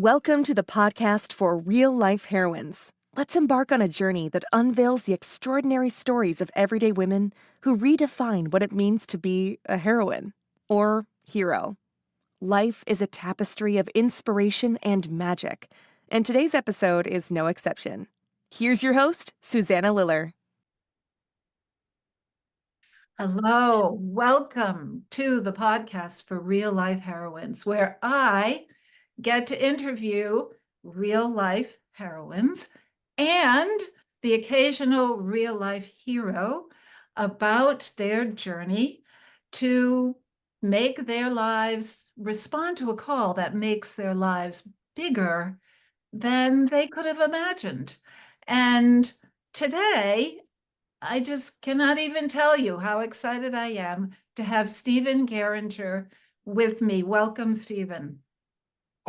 Welcome to the podcast for real-life heroines. Let's embark on a journey that unveils the extraordinary stories of everyday women who redefine what it means to be a heroine or hero. Life is a tapestry of inspiration and magic, and today's episode is no exception. Here's your host, Susanna Liller. Hello, welcome to the podcast for real life heroines, where I get to interview real life heroines and the occasional real life hero about their journey to make their lives respond to a call that makes their lives bigger than they could have imagined. And today, I just cannot even tell you how excited I am to have Stephen Gerringer with me. Welcome, Stephen.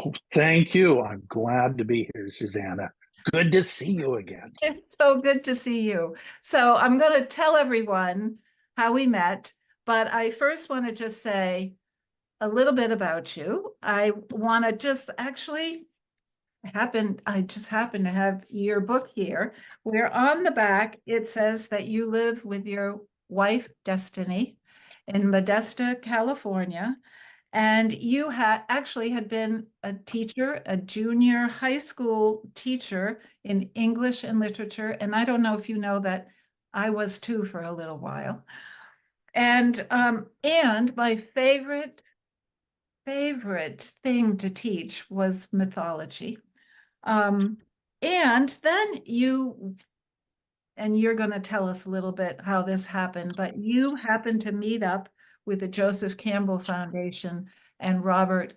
Oh, thank you. I'm glad to be here, Susanna. Good to see you again. It's so good to see you. So I'm going to tell everyone how we met, but I first want to just say a little bit about you. I want to just actually I just happen to have your book here, where on the back it says that you live with your wife, Destiny, in Modesto, California. And you had been a teacher, a junior high school teacher in English and literature. And I don't know if you know that I was too for a little while. And my favorite thing to teach was mythology. And then you're going to tell us a little bit how this happened, but you happened to meet up with the Joseph Campbell Foundation and Robert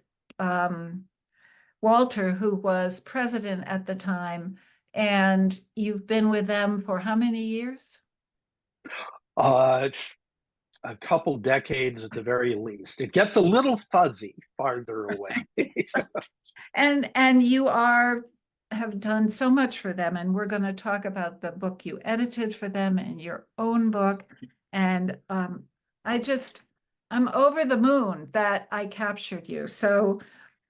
Walter, who was president at the time. And you've been with them for how many years? A couple decades at the very least. It gets a little fuzzy farther away. And you have done so much for them, and we're going to talk about the book you edited for them and your own book. And I'm over the moon that I captured you. So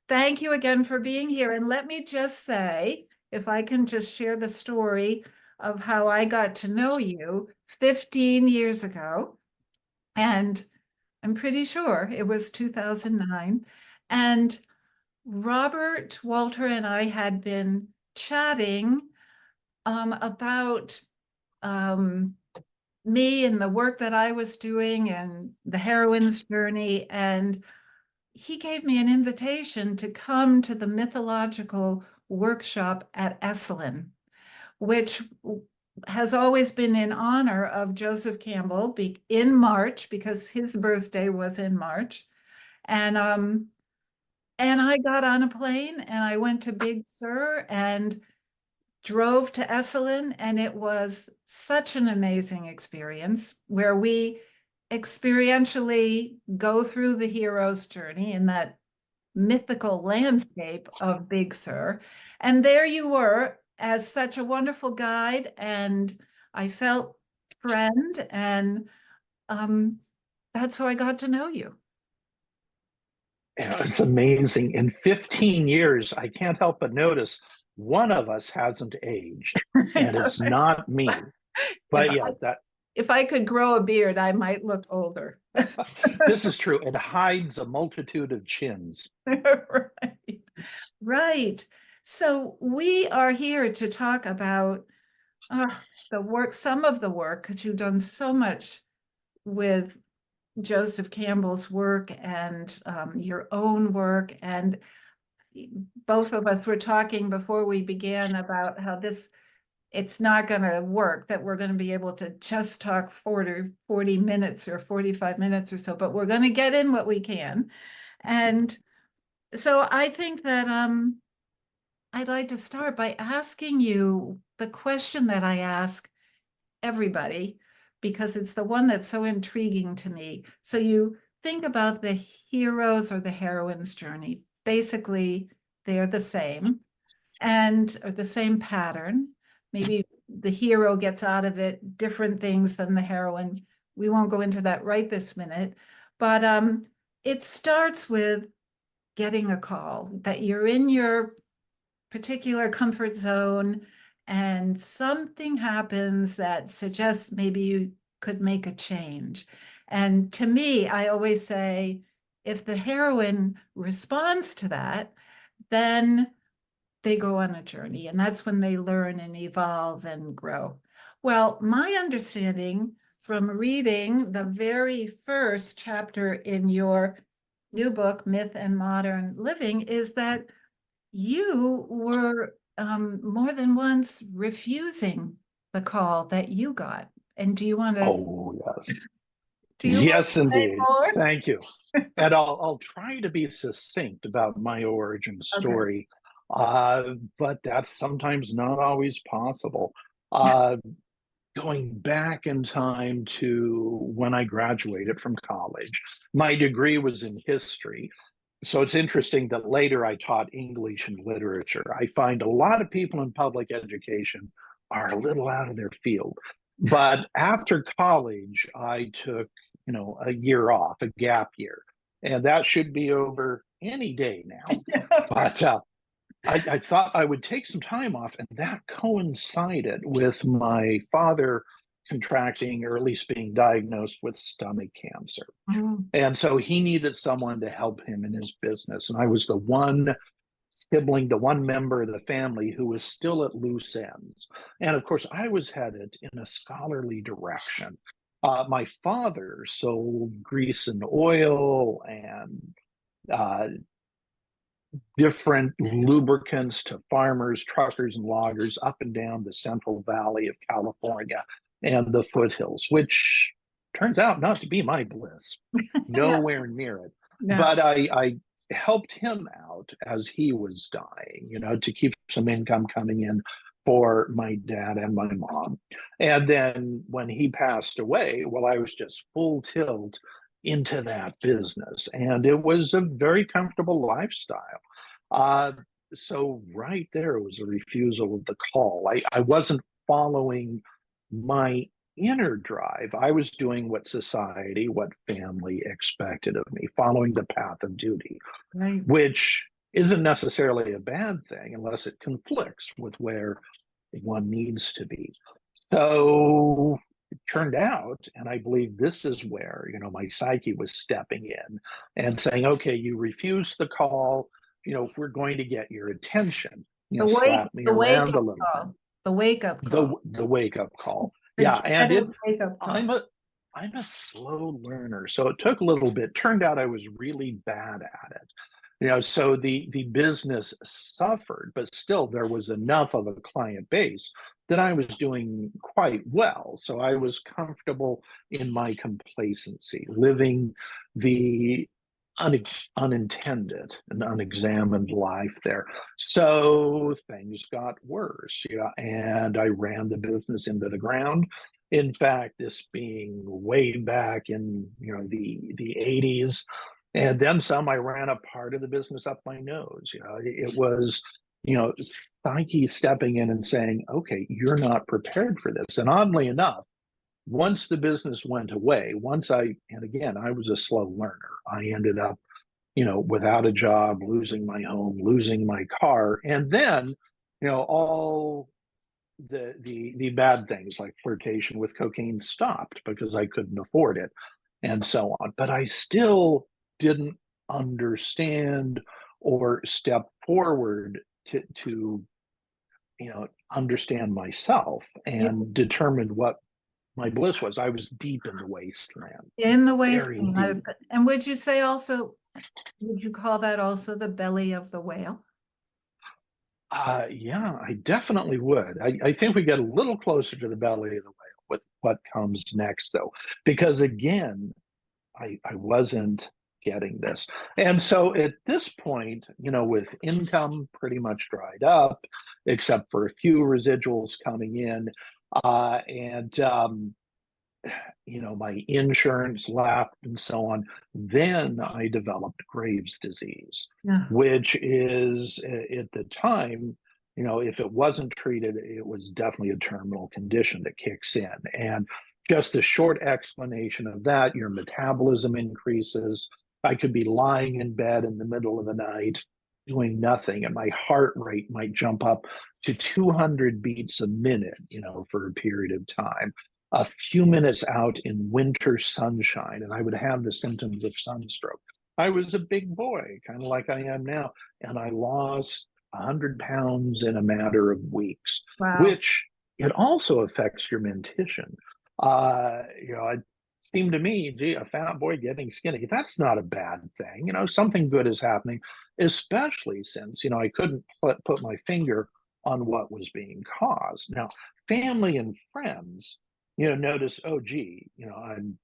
thank you again for being here. And let me just say, if I can just share the story of how I got to know you 15 years ago. And I'm pretty sure it was 2009. And Robert, Walter, and I had been chatting about me and the work that I was doing and the heroine's journey. And he gave me an invitation to come to the mythological workshop at Esalen, which has always been in honor of Joseph Campbell in March, because his birthday was in March. And I got on a plane and I went to Big Sur and drove to Esalen, and it was such an amazing experience where we experientially go through the hero's journey in that mythical landscape of Big Sur. And there you were as such a wonderful guide, and I felt friend, and that's how I got to know you. It's amazing. In 15 years, I can't help but notice one of us hasn't aged, and it's not me. But if I could grow a beard, I might look older. This is true. It hides a multitude of chins. Right. So we are here to talk about the work, some of the work, because you've done so much with Joseph Campbell's work and your own work. And both of us were talking before we began about how it's not going to work, that we're going to be able to just talk 40 minutes or 45 minutes or so, but we're going to get in what we can. And so I think that I'd like to start by asking you the question that I ask everybody, because it's the one that's so intriguing to me. So you think about the hero's or the heroine's journey. Basically, they're the same or the same pattern. Maybe the hero gets out of it different things than the heroine. We won't go into that right this minute, but it starts with getting a call that you're in your particular comfort zone, and something happens that suggests maybe you could make a change. And to me, I always say, if the heroine responds to that, then they go on a journey, and that's when they learn and evolve and grow. Well, my understanding from reading the very first chapter in your new book, Myth and Modern Living, is that you were more than once refusing the call that you got. And do you want to Oh, yes. say Yes, indeed. more? Thank you. And I'll try to be succinct about my origin Okay. story, but that's sometimes not always possible. Uh, Going back in time to when I graduated from college, my degree was in history. So it's interesting that later I taught English and literature. I find a lot of people in public education are a little out of their field. But after college, I took, a year off, a gap year, and that should be over any day now. But I thought I would take some time off, and that coincided with my father contracting, or at least being diagnosed with stomach cancer. Mm. And so he needed someone to help him in his business. And I was the one sibling, the one member of the family who was still at loose ends. And of course, I was headed in a scholarly direction. My father sold grease and oil and uh, different lubricants to farmers, truckers, and loggers up and down the Central Valley of California and the foothills, which turns out not to be my bliss, No, nowhere near it. no. But I helped him out as he was dying, to keep some income coming in for my dad and my mom. And then when he passed away, well, I was just full tilt into that business. And it was a very comfortable lifestyle. Uh, so right there was a refusal of the call. I wasn't following my inner drive. I was doing what society, what family expected of me, following the path of duty, Right. which isn't necessarily a bad thing unless it conflicts with where one needs to be. So it turned out, and I believe this is where, my psyche was stepping in and saying, okay, you refuse the call. If we're going to get your attention, slap me The wake around a up little bit. call, the wake up The call, the wake up call. the Yeah, and dreaded wake up call. I'm a slow learner, so it took a little bit. Turned out I was really bad at it. So the business suffered, but still there was enough of a client base that I was doing quite well. So I was comfortable in my complacency, living the unintended and unexamined life there. So things got worse, and I ran the business into the ground. In fact, this being way back in the 80s, and then some. I ran a part of the business up my nose. It was psyche stepping in and saying, okay, you're not prepared for this. And oddly enough, once the business went away, and again, I was a slow learner. I ended up, without a job, losing my home, losing my car, and then, all the bad things like flirtation with cocaine stopped because I couldn't afford it, and so on. But I still didn't understand or step forward to understand myself You and determine what my bliss was. I was deep in the wasteland, in the very wasteland. deep. And would you say also, would you call that also the belly of the whale? Yeah, I definitely would. I think we get a little closer to the belly of the whale with what comes next, though, because again, I wasn't getting this. And so at this point, with income pretty much dried up, except for a few residuals coming in, and my insurance lapsed and so on. Then I developed Graves' disease, Yeah. which is at the time, if it wasn't treated, it was definitely a terminal condition that kicks in. And just a short explanation of that, your metabolism increases. I could be lying in bed in the middle of the night, doing nothing, and my heart rate might jump up to 200 beats a minute, for a period of time. A few minutes out in winter sunshine, and I would have the symptoms of sunstroke. I was a big boy, kind of like I am now, and I lost 100 pounds in a matter of weeks, Wow. which it also affects your mentition. It seemed to me, gee, a fat boy getting skinny, that's not a bad thing. Something good is happening, especially since, I couldn't put my finger on what was being caused. Now, family and friends, notice, oh, gee, I'm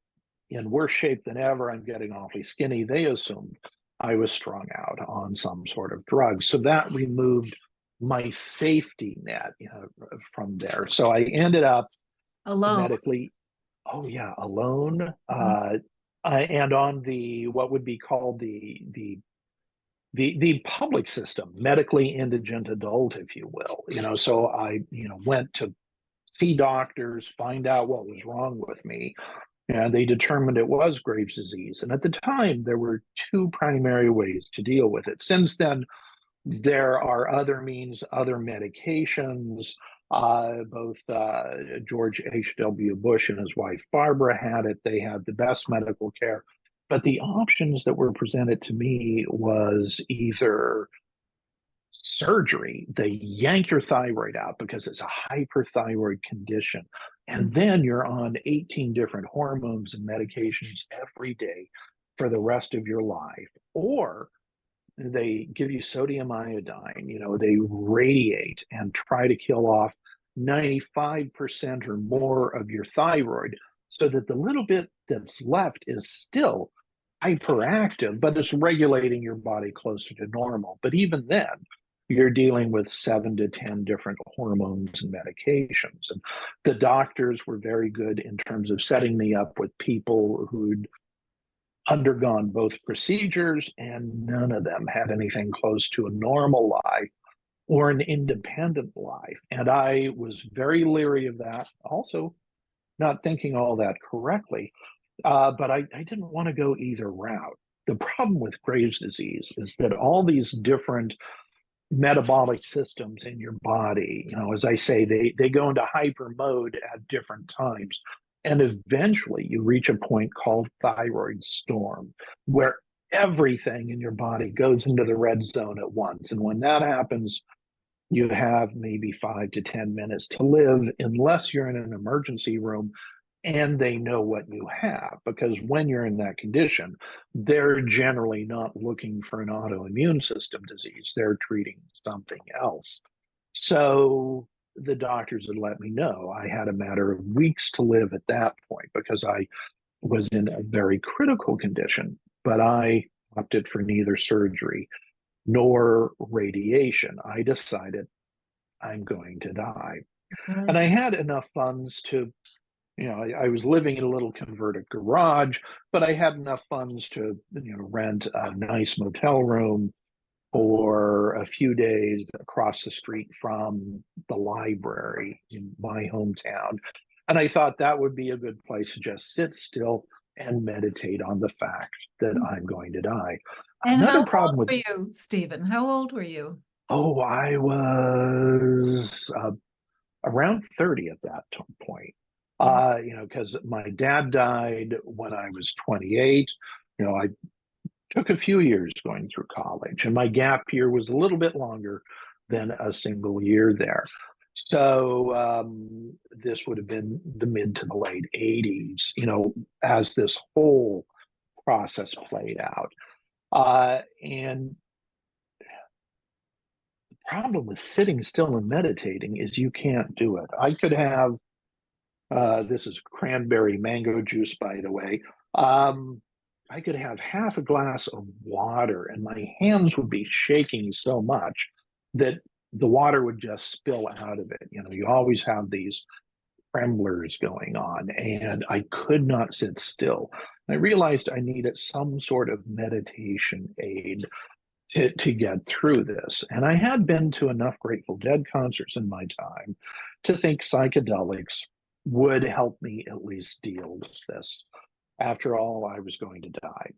in worse shape than ever. I'm getting awfully skinny. They assumed I was strung out on some sort of drug. So that removed my safety net, from there. So I ended up Alone. medically, oh yeah, alone, Mhm. and on the what would be called the public system, medically indigent adult, if you will. So I went to see doctors, find out what was wrong with me, and they determined it was Graves' disease. And at the time, there were two primary ways to deal with it. Since then, there are other means, other medications. Both George H.W. Bush and his wife Barbara had it. They had the best medical care. But the options that were presented to me was either surgery, they yank your thyroid out because it's a hyperthyroid condition. And then you're on 18 different hormones and medications every day for the rest of your life. Or they give you sodium iodine, they radiate and try to kill off 95% or more of your thyroid so that the little bit that's left is still hyperactive, but it's regulating your body closer to normal. But even then, you're dealing with 7 to 10 different hormones and medications. And the doctors were very good in terms of setting me up with people who'd undergone both procedures, and none of them had anything close to a normal life or an independent life. And I was very leery of that. Also, not thinking all that correctly, but I didn't want to go either route. The problem with Graves' disease is that all these different metabolic systems in your body, as I say, they go into hyper mode at different times. And eventually you reach a point called thyroid storm, where everything in your body goes into the red zone at once. And when that happens, you have maybe 5 to 10 minutes to live, unless you're in an emergency room and they know what you have. Because when you're in that condition, they're generally not looking for an autoimmune system disease, they're treating something else. So the doctors had let me know I had a matter of weeks to live at that point because I was in a very critical condition. But I opted for neither surgery nor radiation. I decided I'm going to die. Okay. And I had enough funds to, I was living in a little converted garage, but I had enough funds to, rent a nice motel room for a few days across the street from the library in my hometown. And I thought that would be a good place to just sit still and meditate on the fact that I'm going to die. And how Another old problem with, were you, Stephen? How old were you? oh, I was around 30 at that point. Wow. Because my dad died when I was 28. I took a few years going through college, and my gap year was a little bit longer than a single year there. So this would have been the mid to the late 80s, as this whole process played out. And the problem with sitting still and meditating is you can't do it. I could have this is cranberry mango juice, by the way. I could have half a glass of water and my hands would be shaking so much that the water would just spill out of it. You always have these tremblers going on, and I could not sit still. I realized I needed some sort of meditation aid to get through this. And I had been to enough Grateful Dead concerts in my time to think psychedelics would help me at least deal with this. After all, I was going to die.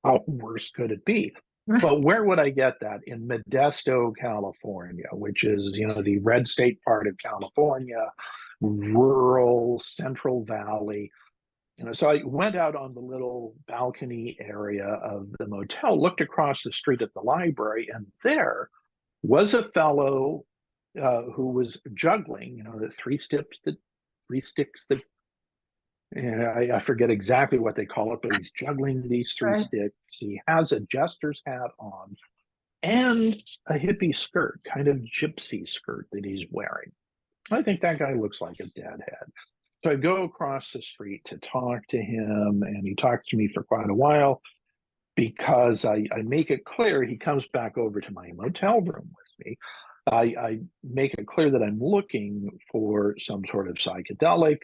How worse could it be? But where would I get that? In Modesto, California, which is, the red state part of California, rural Central Valley. So I went out on the little balcony area of the motel, looked across the street at the library, and there was a fellow who was juggling, the three sticks that, I forget exactly what they call it, but he's juggling these three Right. sticks. He has a jester's hat on and a hippie skirt, kind of gypsy skirt that he's wearing. I think that guy looks like a deadhead. So I go across the street to talk to him, and he talks to me for quite a while because I make it clear. He comes back over to my motel room with me. I make it clear that I'm looking for some sort of psychedelic,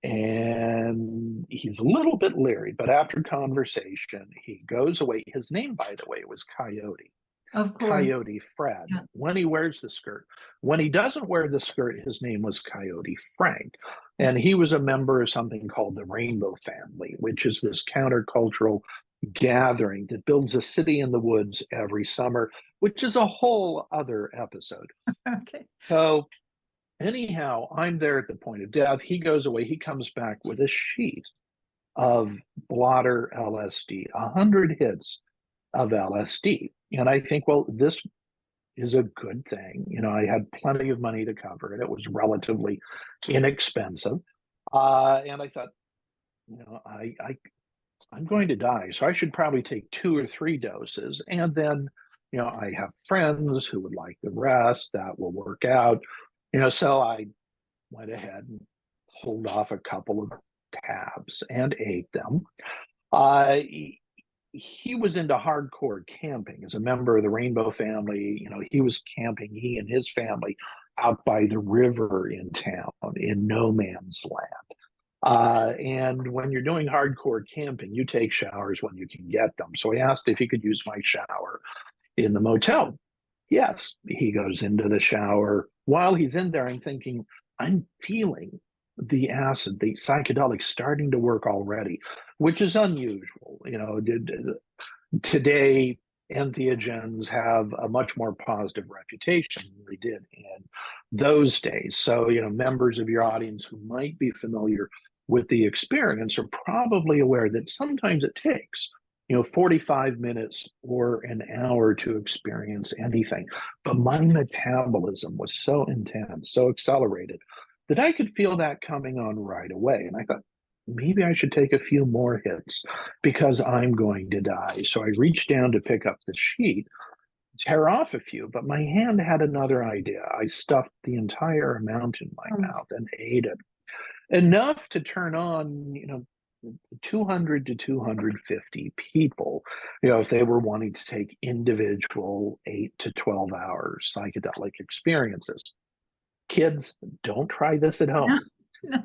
and he's a little bit leery, but after conversation, he goes away. His name, by the way, was Coyote. Of course. Coyote Fred, Yeah. when he wears the skirt. When he doesn't wear the skirt, his name was Coyote Frank. And he was a member of something called the Rainbow Family, which is this countercultural gathering that builds a city in the woods every summer, which is a whole other episode. Okay. So anyhow, I'm there at the point of death. He goes away. He comes back with a sheet of blotter LSD, 100 hits of LSD. And I think, well, this is a good thing. I had plenty of money to cover it. It was relatively inexpensive. And I thought, I'm going to die. So I should probably take 2 or 3 doses. And then, I have friends who would like the rest. That will work out. So I went ahead and pulled off a couple of tabs and ate them. He was into hardcore camping as a member of the Rainbow Family. He was camping, he and his family, out by the river in town in no man's land. And when you're doing hardcore camping, you take showers when you can get them. So I asked if he could use my shower in the motel. Yes, he goes into the shower. While he's in there, I'm thinking, I'm feeling the acid, the psychedelic starting to work already, which is unusual. Today, entheogens have a much more positive reputation than they did in those days. So, members of your audience who might be familiar with the experience are probably aware that sometimes it takes 45 minutes or an hour to experience anything. But my metabolism was so intense, so accelerated, that I could feel that coming on right away. And I thought, maybe I should take a few more hits because I'm going to die. So I reached down to pick up the sheet, tear off a few, but my hand had another idea. I stuffed the entire amount in my mouth and ate it. Enough to turn on, 200 to 250 people, if they were wanting to take individual 8 to 12 hour psychedelic experiences. Kids, don't try this at home. No.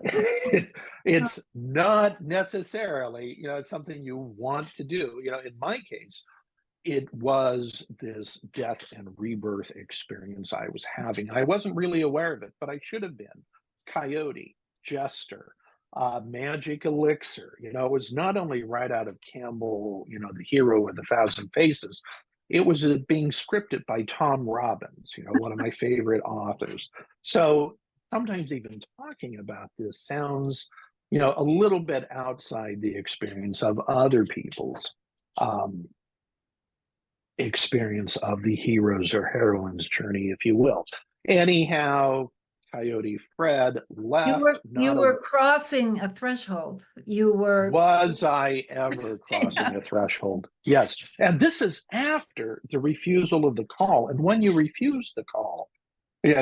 It's not necessarily, something you want to do. In my case, it was this death and rebirth experience I was having. I wasn't really aware of it, but I should have been. Coyote, Jester, Magic Elixir. It was not only right out of Campbell, the hero with 1,000 faces. It was being scripted by Tom Robbins, one of my favorite authors. So sometimes even talking about this sounds, a little bit outside the experience of other people's experience of the hero's or heroine's journey, if you will. Anyhow, Coyote Fred left. You were crossing a threshold. Was I ever crossing a threshold? Yes. And this is after the refusal of the call. And when you refuse the call,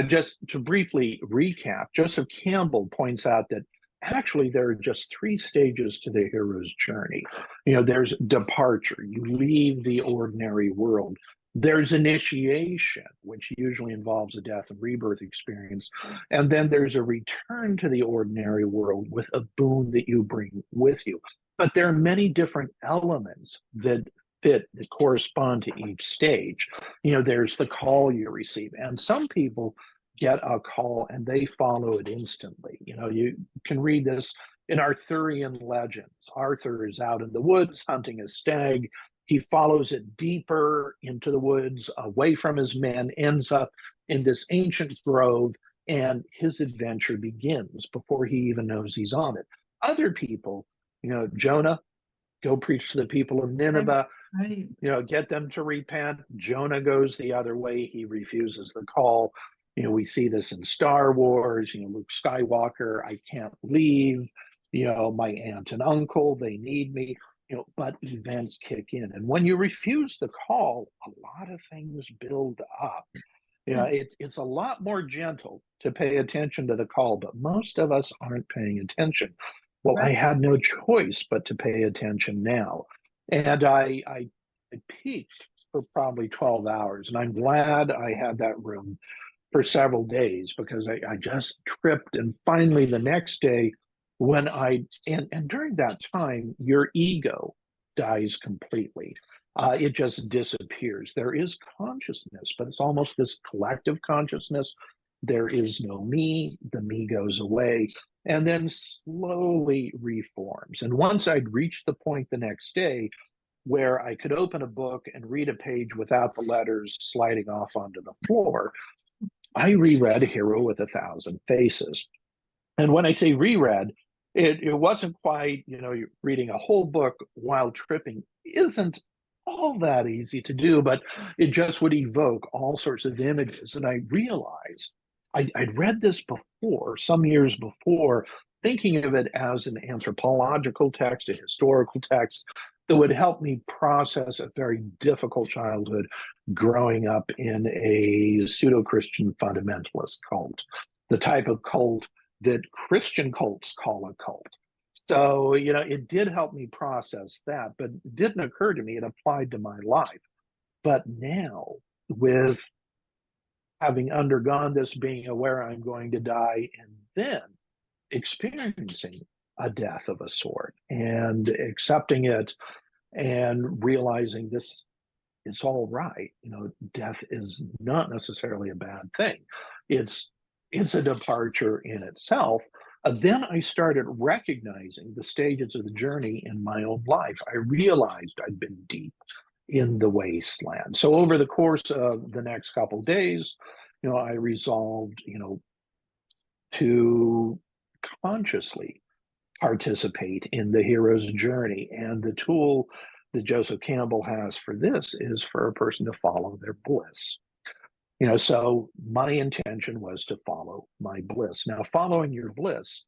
just to briefly recap, Joseph Campbell points out that actually there are just 3 stages to the hero's journey. There's departure. You leave the ordinary world. There's initiation, which usually involves a death and rebirth experience. And then there's a return to the ordinary world with a boon that you bring with you. But there are many different elements that correspond to each stage. There's the call you receive. And some people get a call and they follow it instantly. You can read this in Arthurian legends. Arthur is out in the woods hunting a stag. He follows it deeper into the woods, away from his men, ends up in this ancient grove, and his adventure begins before he even knows he's on it. Other people, Jonah, go preach to the people of Right. Nineveh, Right. get them to repent. Jonah goes the other way. He refuses the call. We see this in Star Wars, Luke Skywalker, I can't leave, my aunt and uncle, they need me, but events kick in. And when you refuse the call, a lot of things build up. It's a lot more gentle to pay attention to the call, but most of us aren't paying attention. Well, I Right. had no choice but to pay attention now. And I peaked for probably 12 hours. And I'm glad I had that room for several days because I just tripped. And finally, the next day, and during that time, your ego dies completely. It just disappears. There is consciousness, but it's almost this collective consciousness. There is no me, the me goes away and then slowly reforms. And once I'd reached the point the next day where I could open a book and read a page without the letters sliding off onto the floor, I reread Hero with a Thousand Faces. And when I say reread, it wasn't quite, reading a whole book while tripping isn't all that easy to do, but it just would evoke all sorts of images. And I realized I'd read this before, some years before, thinking of it as an anthropological text, a historical text that would help me process a very difficult childhood growing up in a pseudo-Christian fundamentalist cult, the type of cult that Christian cults call a cult. So, it did help me process that, but it didn't occur to me it applied to my life. But now, with having undergone this, being aware I'm going to die, and then experiencing a death of a sort and accepting it and realizing this it's all right. Death is not necessarily a bad thing. It's it's a departure in itself. Then I started recognizing the stages of the journey in my own life. I realized I'd been deep in the wasteland. So over the course of the next couple of days, I resolved, to consciously participate in the hero's journey. And the tool that Joseph Campbell has for this is for a person to follow their bliss. So my intention was to follow my bliss. Now, following your bliss,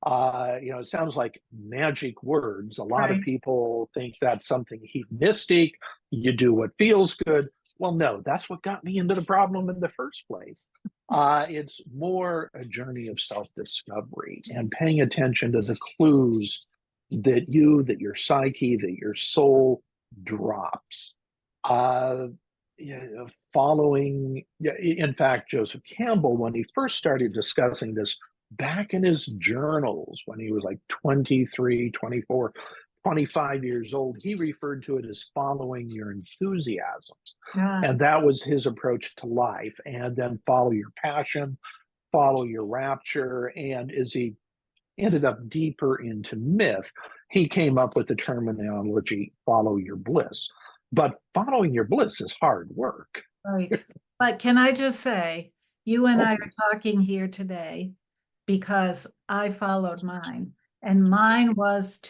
it sounds like magic words. A lot of Right. people think that's something hedonistic. You do what feels good. Well, no, that's what got me into the problem in the first place. It's more a journey of self-discovery and paying attention to the clues that your psyche, that your soul drops. Uh, Following, in fact, Joseph Campbell, when he first started discussing this back in his journals when he was like 23, 24, 25 years old, he referred to it as following your enthusiasms. Yeah. And that was his approach to life. And then follow your passion, follow your rapture. And as he ended up deeper into myth, he came up with the terminology follow your bliss. But following your bliss is hard work. Right. But can I just say, you and I Oh, are talking here today because I followed mine. And mine was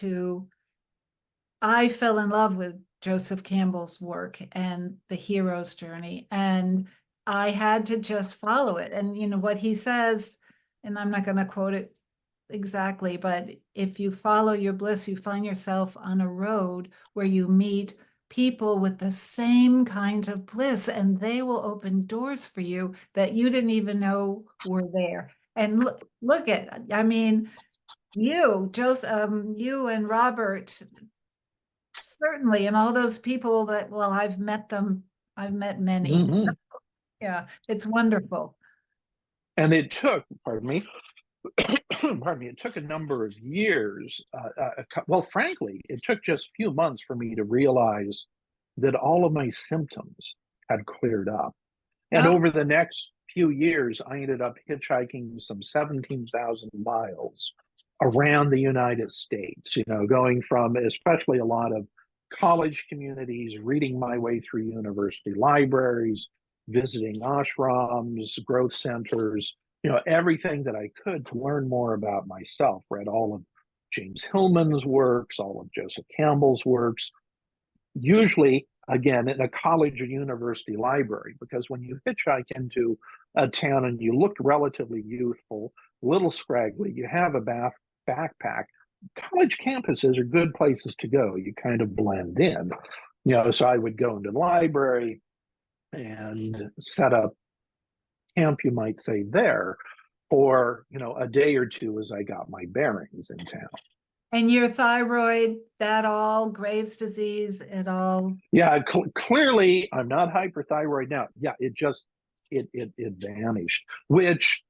I fell in love with Joseph Campbell's work and the hero's journey. And I had to just follow it. And what he says, and I'm not going to quote it exactly, but if you follow your bliss, you find yourself on a road where you meet people with the same kind of bliss, and they will open doors for you that you didn't even know were there. And look at, I mean, you and Robert, certainly, and all those people that, well, I've met them, I've met many. mhm. Yeah, it's wonderful. And it took, pardon me, pardon me, it took a number of years. Well, frankly, it took just a few months for me to realize that all of my symptoms had cleared up. And Oh, over the next few years, I ended up hitchhiking some 17,000 miles around the United States, going from especially a lot of college communities, reading my way through university libraries, visiting ashrams, growth centers, everything that I could to learn more about myself. Read all of James Hillman's works, all of Joseph Campbell's works, usually, again, in a college or university library, because when you hitchhike into a town and you look relatively youthful, little scraggly, you have a backpack, college campuses are good places to go. You kind of blend in. So I would go into the library and set up camp, you might say, there for, a day or two as I got my bearings in town. And your thyroid, that all, Graves' disease, it all? Yeah, clearly I'm not hyperthyroid now. Yeah, it vanished, which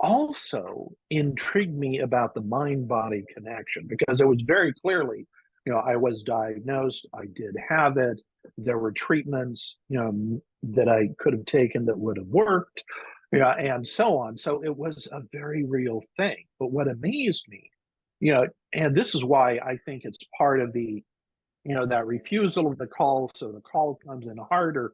also intrigued me about the mind-body connection, because it was very clearly, I was diagnosed, I did have it, there were treatments, that I could have taken that would have worked, and so on. So it was a very real thing. But what amazed me, and this is why I think it's part of the, that refusal of the call, so the call comes in harder.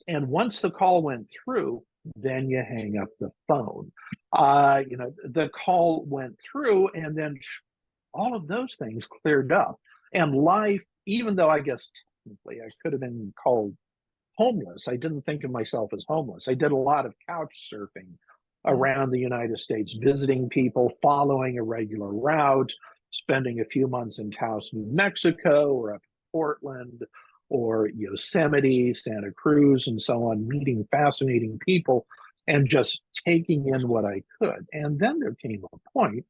And once the call went through, then you hang up the phone. The call went through, and then all of those things cleared up. And life, even though I guess technically I could have been called homeless, I didn't think of myself as homeless. I did a lot of couch surfing around the United States, visiting people, following a regular route, spending a few months in Taos, New Mexico, or up in Portland, or Yosemite, Santa Cruz, and so on, meeting fascinating people and just taking in what I could. And then there came a point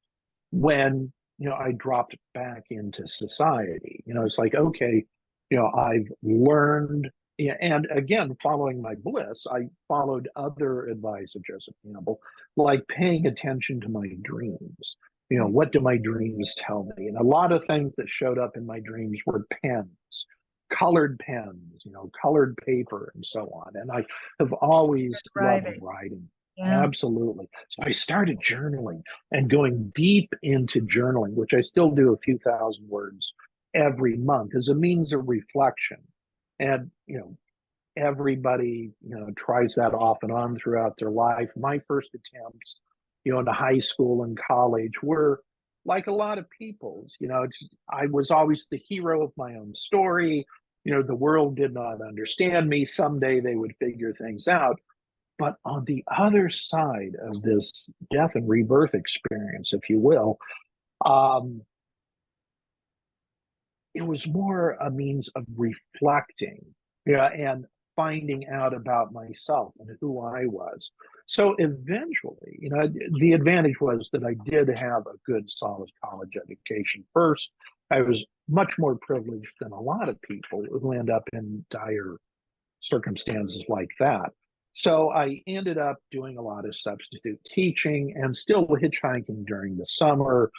when, I dropped back into society. It's like, okay, I've learned, and again, following my bliss, I followed other advice of Joseph Campbell, like paying attention to my dreams. What do my dreams tell me? And a lot of things that showed up in my dreams were pens, colored pens, colored paper, and so on. And I have always loved writing. Yeah. Absolutely. So I started journaling and going deep into journaling, which I still do a few thousand words every month as a means of reflection. And, everybody, tries that off and on throughout their life. My first attempts, into high school and college were like a lot of people's, I was always the hero of my own story. The world did not understand me. Someday they would figure things out. But on the other side of this death and rebirth experience, if you will, it was more a means of reflecting, and finding out about myself and who I was. So eventually, the advantage was that I did have a good, solid college education first. I was much more privileged than a lot of people who end up in dire circumstances like that. So I ended up doing a lot of substitute teaching and still hitchhiking during the summer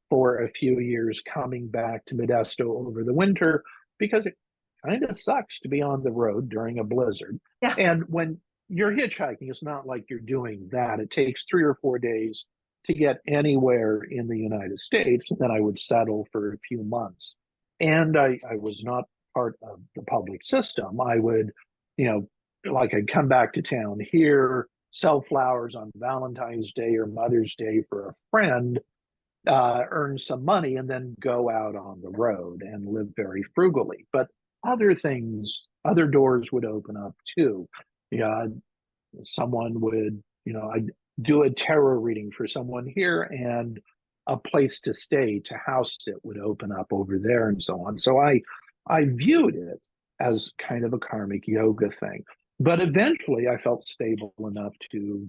for a few years, coming back to Modesto over the winter, because it kind of sucks to be on the road during a blizzard. Yeah. And when you're hitchhiking, it's not like you're doing that. It takes 3 or 4 days to get anywhere in the United States. And then I would settle for a few months. And I was not part of the public system. I would, like I'd come back to town here, sell flowers on Valentine's Day or Mother's Day for a friend, earn some money, and then go out on the road and live very frugally. But other things, other doors would open up too. Someone would, I'd do a tarot reading for someone here, and a place to stay, to house sit, would open up over there, and so on. So I viewed it as kind of a karmic yoga thing. But eventually I felt stable enough to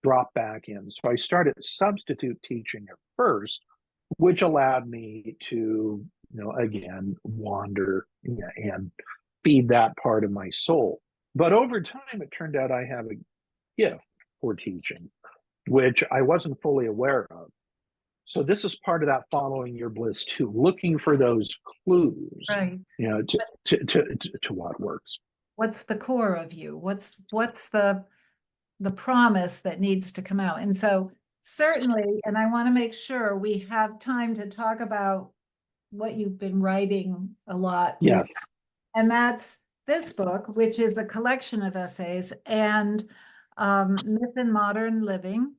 drop back in. So I started substitute teaching at first, which allowed me to, again, wander and feed that part of my soul. But over time, it turned out I have a gift for teaching, which I wasn't fully aware of. So this is part of that following your bliss too, looking for those clues, Right. to what works. What's the core of you? What's the promise that needs to come out? And so certainly, and I want to make sure we have time to talk about what you've been writing a lot. Yes. And that's this book, which is a collection of essays, and Myth and Modern Living,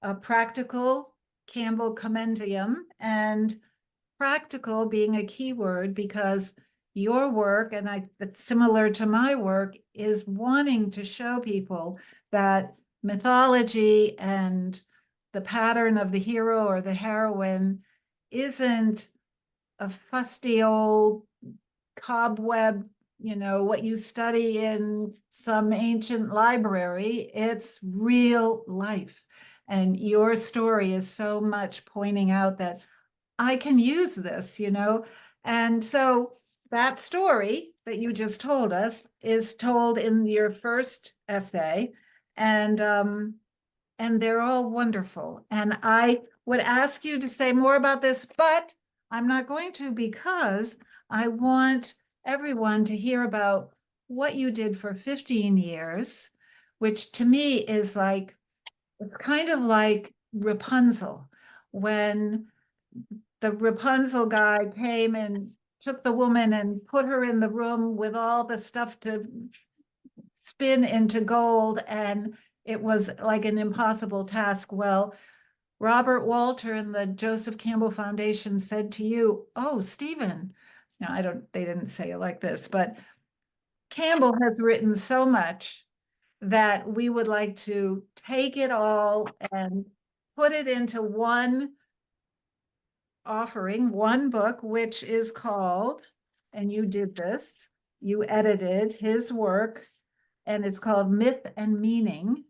a practical Campbell compendium, and practical being a key word because your work, and it's similar to my work, is wanting to show people that mythology and the pattern of the hero or the heroine isn't a fusty old cobweb, what you study in some ancient library. It's real life. And your story is so much pointing out that I can use this, And so that story that you just told us is told in your first essay, and they're all wonderful. And I would ask you to say more about this, but I'm not going to, because I want everyone to hear about what you did for 15 years, which to me is like, it's kind of like Rapunzel, when the Rapunzel guy came and took the woman and put her in the room with all the stuff to spin into gold, and it was like an impossible task. Well, Robert Walter and the Joseph Campbell Foundation said to you, "Oh, Stephen," they didn't say it like this, but Campbell has written so much that we would like to take it all and put it into one offering, one book, which is called, and you did this, you edited his work, and it's called Myth and Meaning.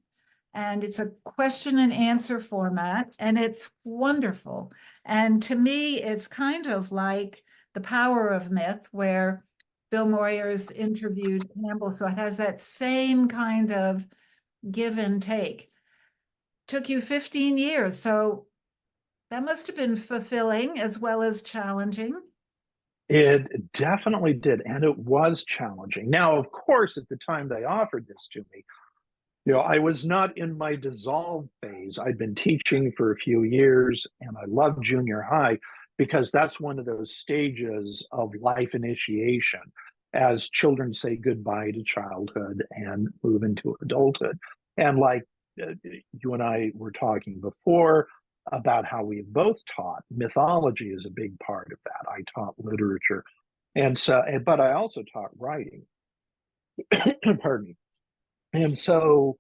And it's a question and answer format, and it's wonderful. And to me, it's kind of like The Power of Myth, where Bill Moyers interviewed Campbell. So it has that same kind of give and take. Took you 15 years. So that must have been fulfilling as well as challenging. It definitely did. And it was challenging. Now, of course, at the time they offered this to me, I was not in my dissolve phase. I'd been teaching for a few years and I loved junior high because that's one of those stages of life initiation as children say goodbye to childhood and move into adulthood. And like you and I were talking before about how we've both taught, mythology is a big part of that. I taught literature. And so, but I also taught writing. Pardon me. And so,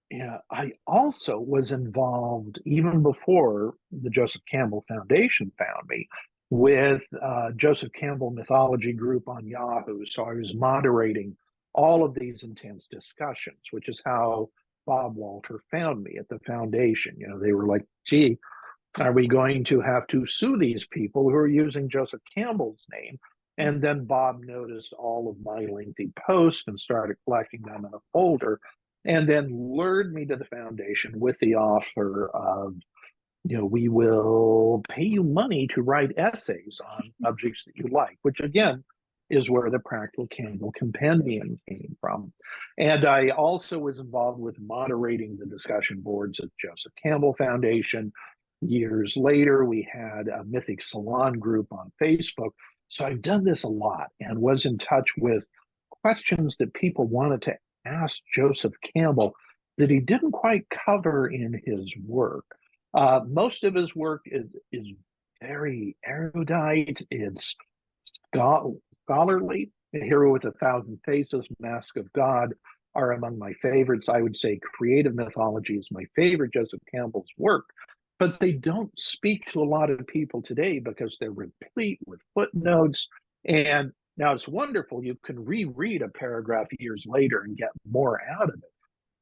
yeah, I also was involved even before the Joseph Campbell Foundation found me with Joseph Campbell Mythology Group on Yahoo. So I was moderating all of these intense discussions, which is how Bob Walter found me at the foundation. They were like, gee, are we going to have to sue these people who are using Joseph Campbell's name? And then Bob noticed all of my lengthy posts and started collecting them in a folder, and then lured me to the foundation with the offer of, we will pay you money to write essays on subjects that you like, which again is where the Practical Campbell Compendium came from. And I also was involved with moderating the discussion boards at Joseph Campbell Foundation. Years later, we had a Mythic Salon group on Facebook. So I've done this a lot and was in touch with questions that people wanted to ask Joseph Campbell that he didn't quite cover in his work. Most of his work is very erudite. It's scholarly. The Hero with a Thousand Faces, Mask of God are among my favorites. I would say Creative Mythology is my favorite Joseph Campbell's work, but they don't speak to a lot of people today because they're replete with footnotes. And now it's wonderful. You can reread a paragraph years later and get more out of it,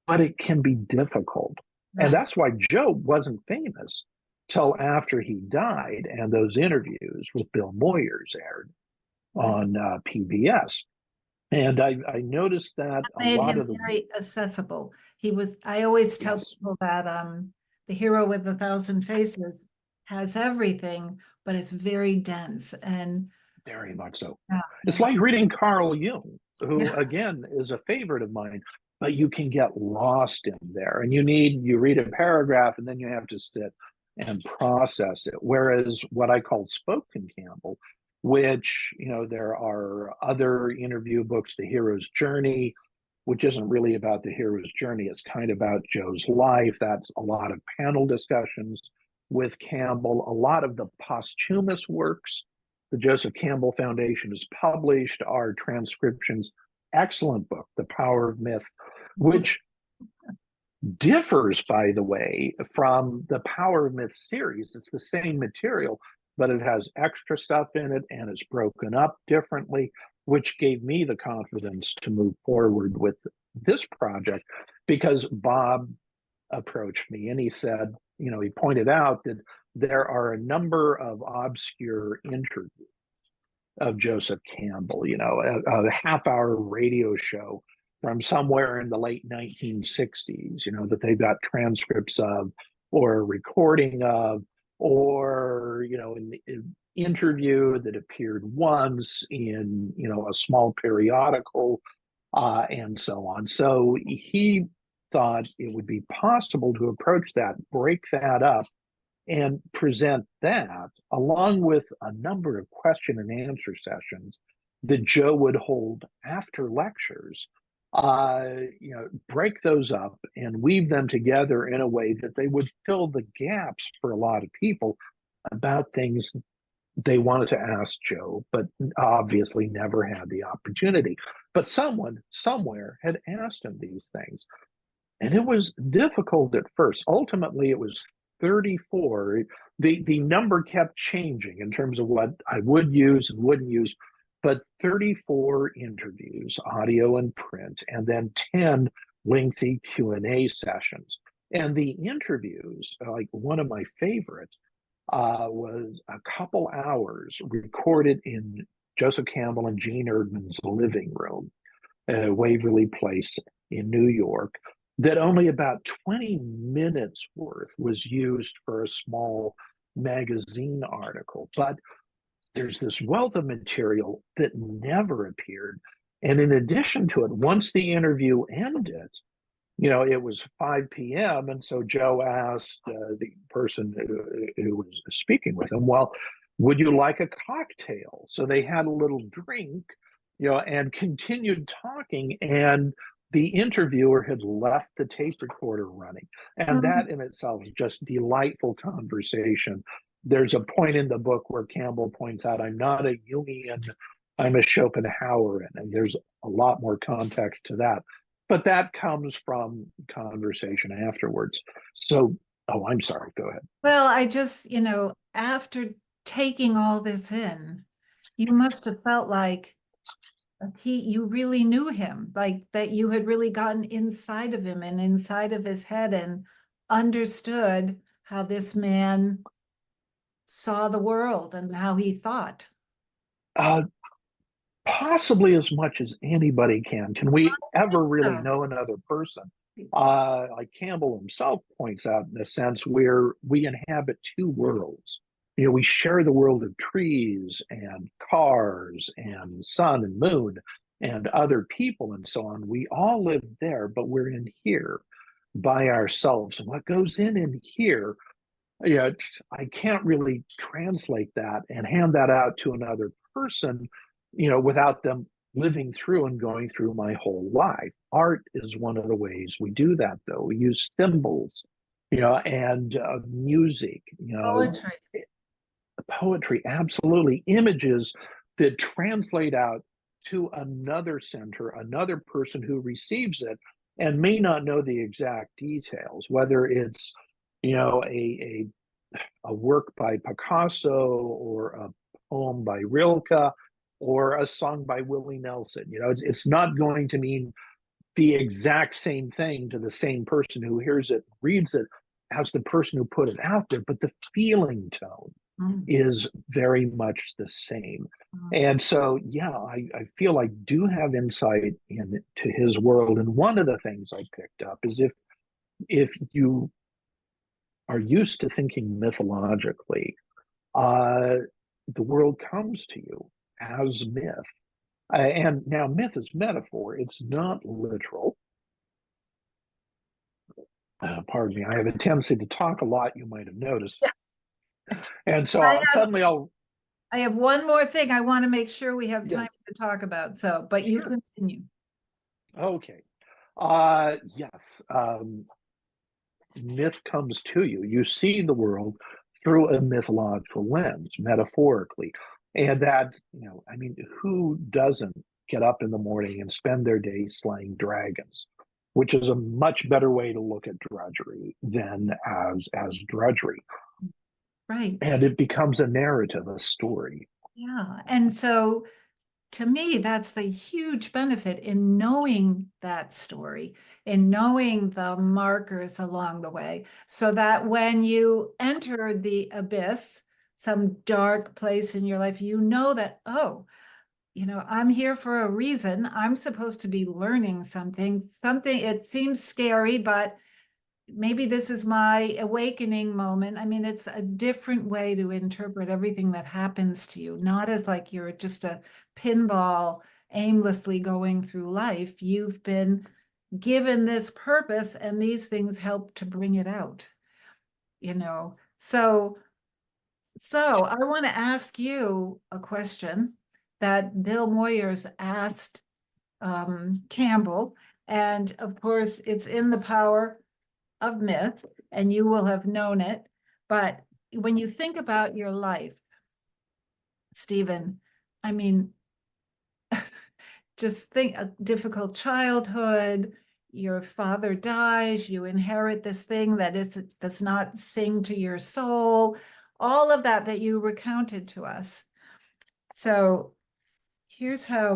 but it can be difficult. Right. And that's why Joe wasn't famous till after he died and those interviews with Bill Moyers aired on PBS. And I noticed that made him very accessible. I always tell people that The Hero with a Thousand Faces has everything, but it's very dense and very much so. It's like reading Carl Jung, who again is a favorite of mine, but you can get lost in there. And you read a paragraph and then you have to sit and process it. Whereas what I call spoken Campbell, which, there are other interview books, The Hero's Journey, which isn't really about the hero's journey. It's kind of about Joe's life. That's a lot of panel discussions with Campbell. A lot of the posthumous works the Joseph Campbell Foundation has published are transcriptions. Excellent book, The Power of Myth, which differs, by the way, from the Power of Myth series. It's the same material, but it has extra stuff in it and it's broken up differently, which gave me the confidence to move forward with this project, because Bob approached me and he said, he pointed out that there are a number of obscure interviews of Joseph Campbell, a half-hour radio show from somewhere in the late 1960s, that they've got transcripts of, or a recording of, or, an interview that appeared once in, a small periodical, and so on. So he thought it would be possible to approach that, break that up, and present that along with a number of question and answer sessions that Joe would hold after lectures, break those up and weave them together in a way that they would fill the gaps for a lot of people about things they wanted to ask Joe, but obviously never had the opportunity. But someone somewhere had asked him these things. And it was difficult at first. Ultimately, it was 34. The number kept changing in terms of what I would use and wouldn't use, but 34 interviews, audio and print, and then 10 lengthy Q&A sessions. And the interviews, like one of my favorites, was a couple hours recorded in Joseph Campbell and Jean Erdman's living room at Waverly Place in New York, that only about 20 minutes worth was used for a small magazine article. But there's this wealth of material that never appeared. And in addition to it, once the interview ended, it was 5 p.m. And so Joe asked the person who was speaking with him, well, would you like a cocktail? So they had a little drink, and continued talking. And the interviewer had left the tape recorder running. And that in itself is just delightful conversation. There's a point in the book where Campbell points out, I'm not a Jungian, I'm a Schopenhauerian. And there's a lot more context to that. But that comes from conversation afterwards. So, I'm sorry, go ahead. Well, I just, after taking all this in, you must have felt like you really knew him, like that you had really gotten inside of him and inside of his head and understood how this man saw the world and how he thought. Possibly as much as anybody can. Can we ever really know another person? Like Campbell himself points out, in a sense, where we inhabit two worlds. We share the world of trees and cars and sun and moon and other people and so on. We all live there, but we're in here by ourselves. And what goes in here, I can't really translate that and hand that out to another person, without them living through and going through my whole life. Art is one of the ways we do that, though. We use symbols, and music, poetry, absolutely. Images that translate out to another center, another person who receives it and may not know the exact details, whether it's, a work by Picasso or a poem by Rilke or a song by Willie Nelson. It's not going to mean the exact same thing to the same person who hears it, reads it, as the person who put it out there, but the feeling tone is very much the same. And so, I feel I do have insight into his world. And one of the things I picked up is if you are used to thinking mythologically, the world comes to you as myth. And now myth is metaphor, it's not literal. Pardon me, I have a tendency to talk a lot, you might have noticed. Yeah. And so I have suddenly I'll, I have one more thing I want to make sure we have time yes, to talk about. So, but you sure. continue. Okay. Yes. Myth comes to you. You see the world through a mythological lens, metaphorically. And that, I mean, who doesn't get up in the morning and spend their day slaying dragons, which is a much better way to look at drudgery than as drudgery. Right. And it becomes a narrative, a story. Yeah. And so to me, that's the huge benefit in knowing that story, in knowing the markers along the way, so that when you enter the abyss, some dark place in your life, you know that, oh, I'm here for a reason. I'm supposed to be learning something. It seems scary, but maybe this is my awakening moment. I mean, it's a different way to interpret everything that happens to you, not as like you're just a pinball aimlessly going through life. You've been given this purpose, and these things help to bring it out, you know. So I want to ask you a question that Bill Moyers asked Campbell. And of course, it's in the power of myth, and you will have known it. But when you think about your life, Stephen, I mean, just think a difficult childhood, your father dies, you inherit this thing that does not sing to your soul, all of that you recounted to us. So here's how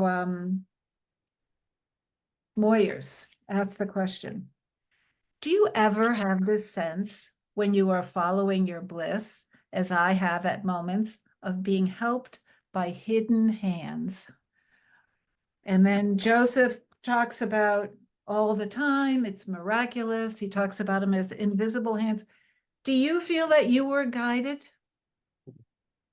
Moyers asks the question. Do you ever have this sense when you are following your bliss, as I have at moments, of being helped by hidden hands? And then Joseph talks about all the time, it's miraculous. He talks about them as invisible hands. Do you feel that you were guided?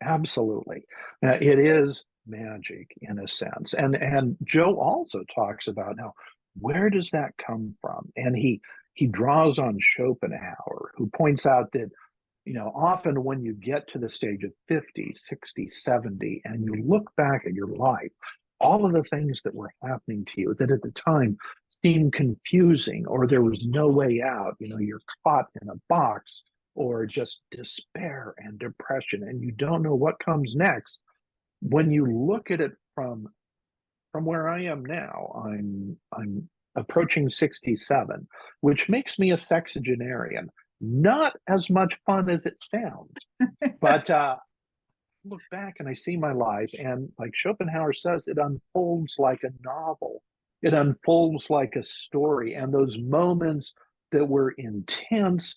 Absolutely. It is magic in a sense. And Joe also talks about now, where does that come from? And he draws on Schopenhauer, who points out that, often when you get to the stage of 50, 60, 70, and you look back at your life, all of the things that were happening to you that at the time seemed confusing or there was no way out, you're caught in a box or just despair and depression and you don't know what comes next. When you look at it from where I am now, I'm approaching 67, which makes me a sexagenarian. Not as much fun as it sounds, but look back and I see my life, and like Schopenhauer says, it unfolds like a novel. It unfolds like a story, and those moments that were intense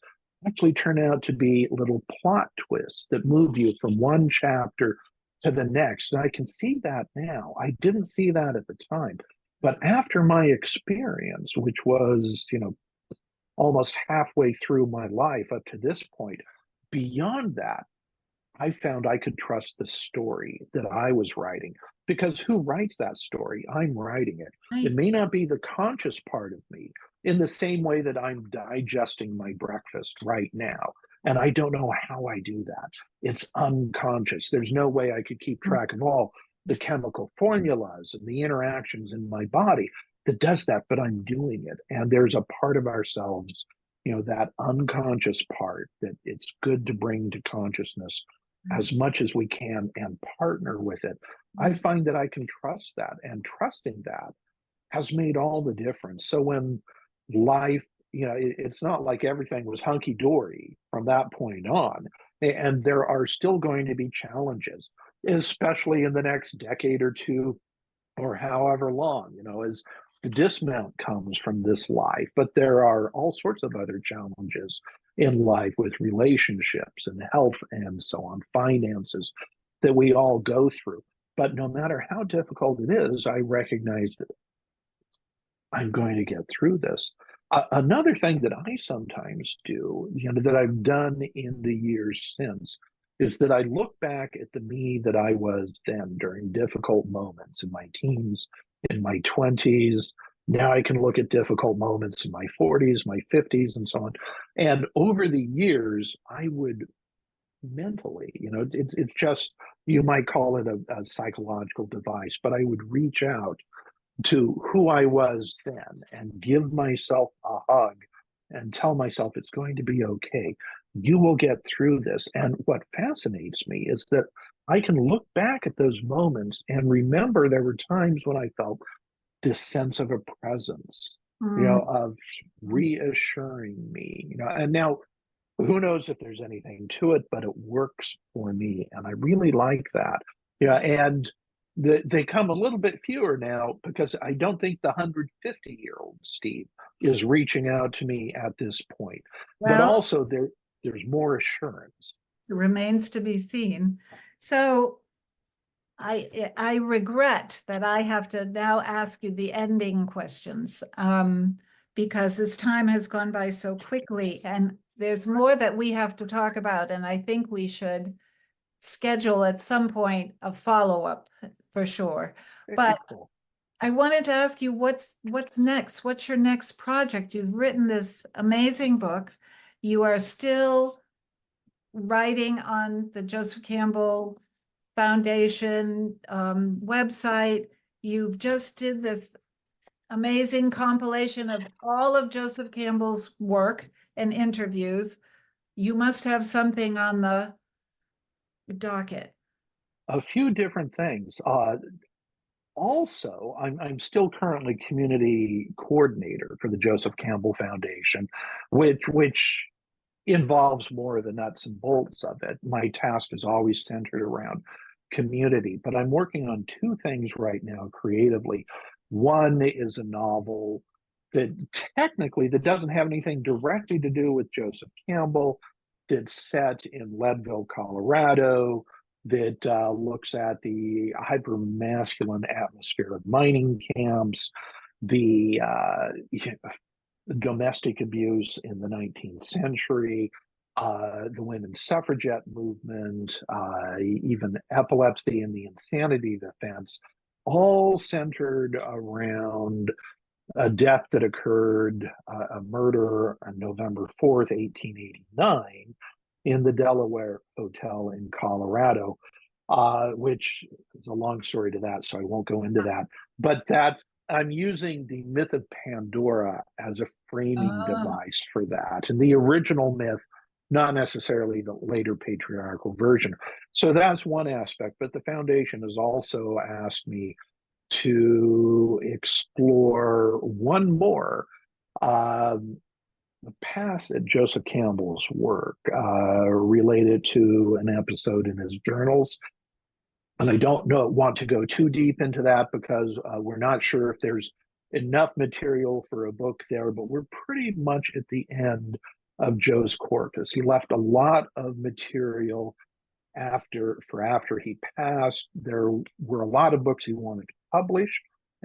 actually turn out to be little plot twists that move you from one chapter to the next. And I can see that now. I didn't see that at the time. But after my experience, which was, almost halfway through my life up to this point, beyond that, I found I could trust the story that I was writing because who writes that story? I'm writing it. It Right. may not be the conscious part of me in the same way that I'm digesting my breakfast right now. And I don't know how I do that. It's unconscious. There's no way I could keep track of all the chemical formulas and the interactions in my body that does that, but I'm doing it. And there's a part of ourselves, that unconscious part that it's good to bring to consciousness as much as we can and partner with it. I find that I can trust that, and trusting that has made all the difference. So when life, it's not like everything was hunky dory from that point on. And there are still going to be challenges, especially in the next decade or two or however long, as the dismount comes from this life. But there are all sorts of other challenges in life with relationships and health and so on, finances that we all go through. But no matter how difficult it is, I recognize that I'm going to get through this. Another thing that I sometimes do, that I've done in the years since, is that I look back at the me that I was then during difficult moments in my teens, in my 20s, Now I can look at difficult moments in my 40s, my 50s, and so on. And over the years, I would mentally, it's just, you might call it a psychological device, but I would reach out to who I was then and give myself a hug and tell myself it's going to be okay. You will get through this. And what fascinates me is that I can look back at those moments and remember there were times when I felt this sense of a presence, Mm. of reassuring me, and now who knows if there's anything to it, but it works for me. And I really like that. Yeah. And they come a little bit fewer now because I don't think the 150-year-old Steve is reaching out to me at this point. But Well, also there's more assurance. it remains to be seen. So I regret that I have to now ask you the ending questions, because this time has gone by so quickly, and there's more that we have to talk about, and I think we should schedule at some point a follow-up for sure. Very But cool. I wanted to ask you what's next? What's your next project? You've written this amazing book. You are still writing on the Joseph Campbell Foundation website. You've just did this amazing compilation of all of Joseph Campbell's work and interviews. You must have something on the docket. A few different things. Also, I'm still currently community coordinator for the Joseph Campbell Foundation, which involves more of the nuts and bolts of it. My task is always centered around community, but I'm working on two things right now creatively. One is a novel that technically that doesn't have anything directly to do with Joseph Campbell, that's set in Leadville, Colorado, that looks at the hyper masculine atmosphere of mining camps, the domestic abuse in the 19th century, the women's suffragette movement, even epilepsy and the insanity defense, all centered around a death that occurred, a murder on November 4th, 1889, in the Delaware Hotel in Colorado, which is a long story to that, so I won't go into that. But that I'm using the myth of Pandora as a framing Oh, device for that, and the original myth, not necessarily the later patriarchal version. So that's one aspect, but the foundation has also asked me to explore one more passage, Joseph Campbell's work, related to an episode in his journals. And I don't want to go too deep into that because we're not sure if there's enough material for a book there, but we're pretty much at the end of Joe's corpus. He left a lot of material after he passed. There were a lot of books he wanted to publish,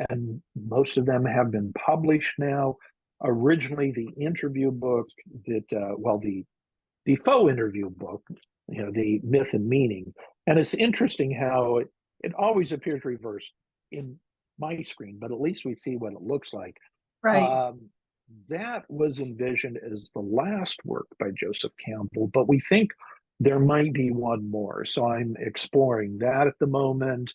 and most of them have been published now. Originally, the interview book that, the faux interview book, the myth and meaning, and it's interesting how it always appears reversed in my screen, but at least we see what it looks like. right. That was envisioned as the last work by Joseph Campbell, but we think there might be one more. So I'm exploring that at the moment,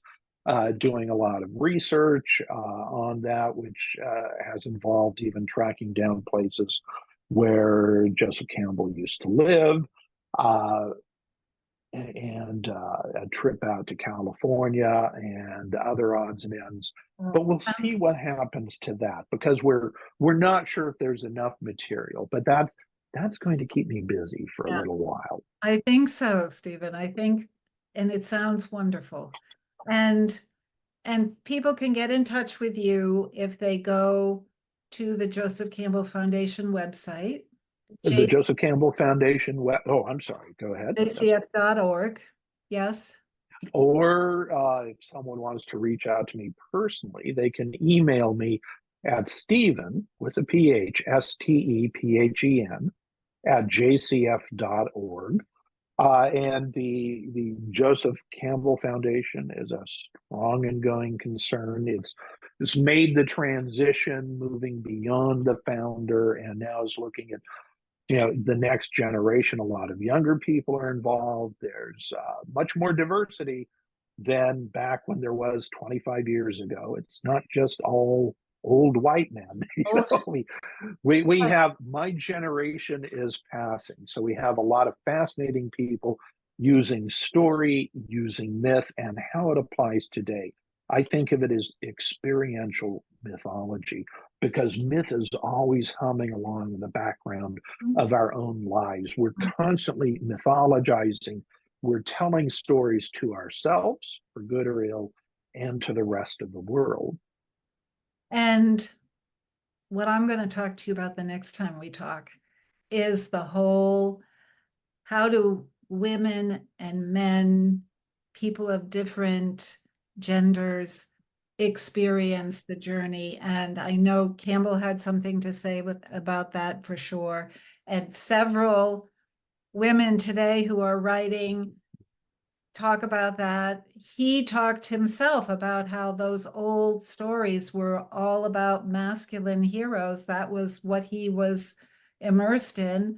doing a lot of research on that, which has involved even tracking down places where Joseph Campbell used to live. Uh, and a trip out to California and other odds and ends. But Well, we'll see what happens to that because we're not sure if there's enough material. But that's going to keep me busy for a yeah, little while. I think so, Stephen. I think, and it sounds wonderful. And people can get in touch with you if they go to the Joseph Campbell Foundation website, The Joseph Campbell Foundation. Oh, I'm sorry. Go ahead. Yes. jcf.org. Yes. Or if someone wants to reach out to me personally, they can email me at Stephen with a PH, STEPHEN, at jcf.org. And the Joseph Campbell Foundation is a strong and going concern. It's has made the transition, moving beyond the founder, and now is looking at the next generation. A lot of younger people are involved. There's much more diversity than back when there was 25 years ago. It's not just all old white men. Oh, We have, my generation is passing, so we have a lot of fascinating people using story, using myth, and how it applies today. I think of it as experiential mythology, because myth is always humming along in the background of our own lives. We're constantly mythologizing. We're telling stories to ourselves, for good or ill, and to the rest of the world. and what I'm going to talk to you about the next time we talk is the whole, how do women and men, people of different genders, experience the journey? And I know Campbell had something to say about that for sure. And several women today who are writing talk about that. He talked himself about how those old stories were all about masculine heroes. That was what he was immersed in.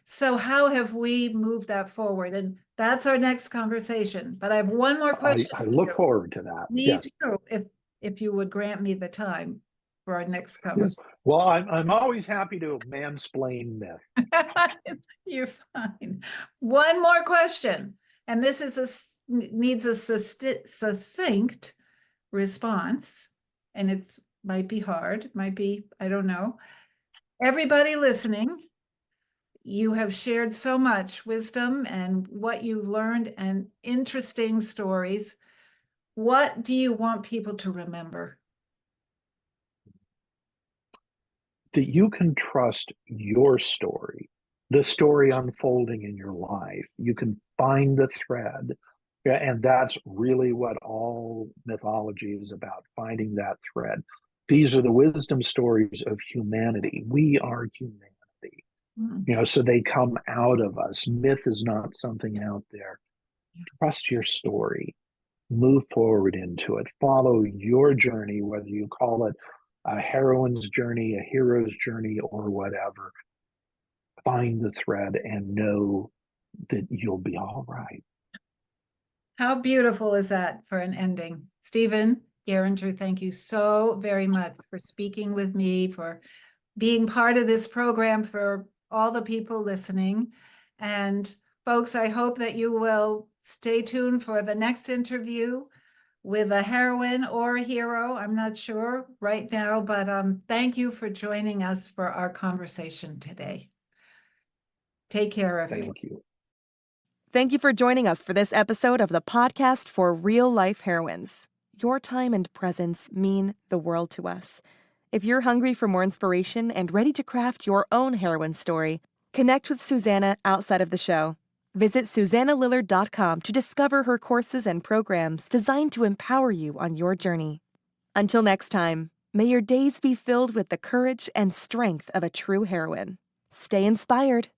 So how have we moved that forward? And that's our next conversation. But I have one more question. I look forward to that. Me Yes. too, if you would grant me the time for our next Yes. conversation. Well, I'm always happy to mansplain myth. You're fine. One more question, and this needs a succinct response, and it might be hard, might be, I don't know. Everybody listening, you have shared so much wisdom and what you've learned and interesting stories. What do you want people to remember? That you can trust your story, the story unfolding in your life. You can find the thread. Yeah, and that's really what all mythology is about, finding that thread. These are the wisdom stories of humanity. We are humanity. So they come out of us. Myth is not something out there. Trust your story. Move forward into it. Follow your journey, whether you call it a heroine's journey, a hero's journey, or whatever. Find the thread and know that you'll be all right. How beautiful is that for an ending? Stephen Gerringer, thank you so very much for speaking with me, for being part of this program, for all the people listening. And folks, I hope that you will stay tuned for the next interview with a heroine or a hero. I'm not sure right now, but thank you for joining us for our conversation today. Take care, everyone. Thank you. Thank you for joining us for this episode of the podcast for real life heroines. Your time and presence mean the world to us. If you're hungry for more inspiration and ready to craft your own heroine story, connect with Susanna outside of the show. Visit SusannaLillard.com to discover her courses and programs designed to empower you on your journey. Until next time, may your days be filled with the courage and strength of a true heroine. Stay inspired.